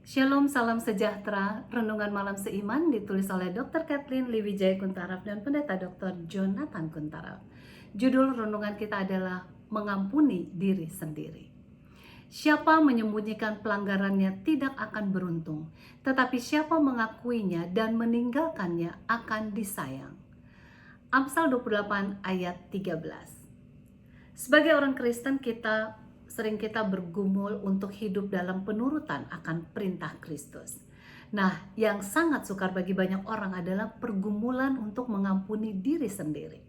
Shalom, salam sejahtera. Renungan malam seiman ditulis oleh Dr. Kathleen Liwijaya Kuntaraf dan Pendeta Dr. Jonathan Kuntaraf. Judul renungan kita adalah mengampuni diri sendiri. Siapa menyembunyikan pelanggarannya tidak akan beruntung, tetapi siapa mengakuinya dan meninggalkannya akan disayang. Amsal 28 ayat 13. Sebagai orang Kristen, kita bergumul untuk hidup dalam penurutan akan perintah Kristus. Nah, yang sangat sukar bagi banyak orang adalah pergumulan untuk mengampuni diri sendiri.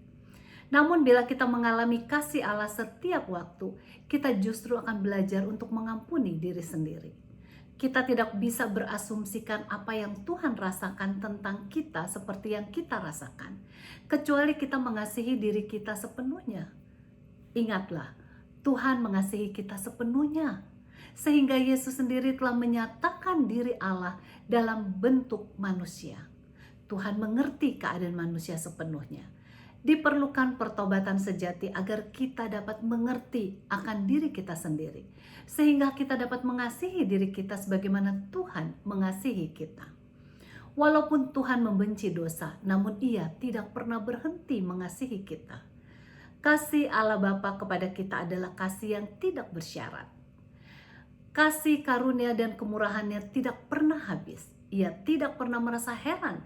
Namun bila kita mengalami kasih Allah setiap waktu, kita justru akan belajar untuk mengampuni diri sendiri. Kita tidak bisa berasumsikan apa yang Tuhan rasakan tentang kita seperti yang kita rasakan, kecuali kita mengasihi diri kita sepenuhnya. Ingatlah, Tuhan mengasihi kita sepenuhnya, sehingga Yesus sendiri telah menyatakan diri Allah dalam bentuk manusia. Tuhan mengerti keadaan manusia sepenuhnya. Diperlukan pertobatan sejati agar kita dapat mengerti akan diri kita sendiri, sehingga kita dapat mengasihi diri kita sebagaimana Tuhan mengasihi kita. Walaupun Tuhan membenci dosa, namun Ia tidak pernah berhenti mengasihi kita. Kasih Allah Bapa kepada kita adalah kasih yang tidak bersyarat. Kasih karunia dan kemurahannya tidak pernah habis. Ia tidak pernah merasa heran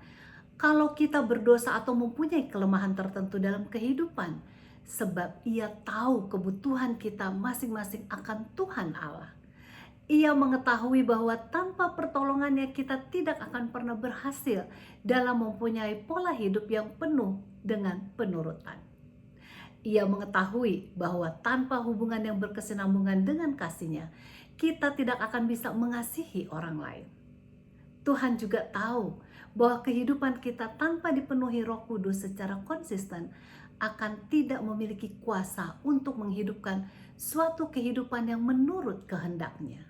kalau kita berdosa atau mempunyai kelemahan tertentu dalam kehidupan, sebab Ia tahu kebutuhan kita masing-masing akan Tuhan Allah. Ia mengetahui bahwa tanpa pertolongannya kita tidak akan pernah berhasil dalam mempunyai pola hidup yang penuh dengan penurutan. Ia mengetahui bahwa tanpa hubungan yang berkesinambungan dengan kasih-Nya, kita tidak akan bisa mengasihi orang lain. Tuhan juga tahu bahwa kehidupan kita tanpa dipenuhi Roh Kudus secara konsisten akan tidak memiliki kuasa untuk menghidupkan suatu kehidupan yang menurut kehendak-Nya.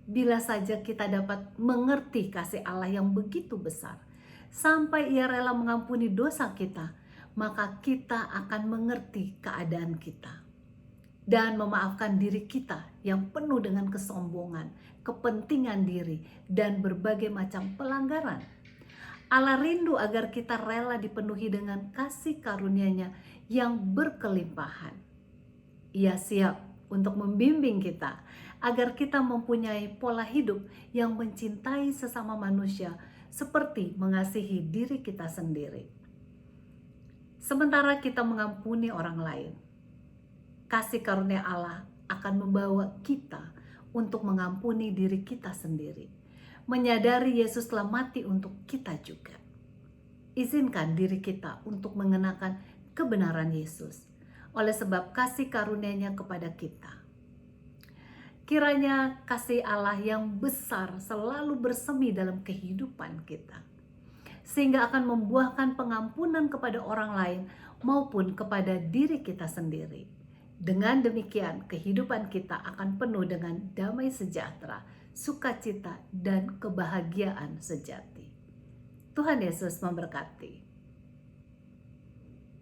Bila saja kita dapat mengerti kasih Allah yang begitu besar, sampai Ia rela mengampuni dosa kita, maka kita akan mengerti keadaan kita dan memaafkan diri kita yang penuh dengan kesombongan, kepentingan diri, dan berbagai macam pelanggaran. Allah rindu agar kita rela dipenuhi dengan kasih karunia-Nya yang berkelimpahan. Ia siap untuk membimbing kita agar kita mempunyai pola hidup yang mencintai sesama manusia seperti mengasihi diri kita sendiri. Sementara kita mengampuni orang lain, kasih karunia Allah akan membawa kita untuk mengampuni diri kita sendiri, menyadari Yesus telah mati untuk kita juga. Izinkan diri kita untuk mengenakan kebenaran Yesus oleh sebab kasih karunia-Nya kepada kita. Kiranya kasih Allah yang besar selalu bersemi dalam kehidupan kita, sehingga akan membuahkan pengampunan kepada orang lain maupun kepada diri kita sendiri. Dengan demikian, kehidupan kita akan penuh dengan damai sejahtera, sukacita, dan kebahagiaan sejati. Tuhan Yesus memberkati.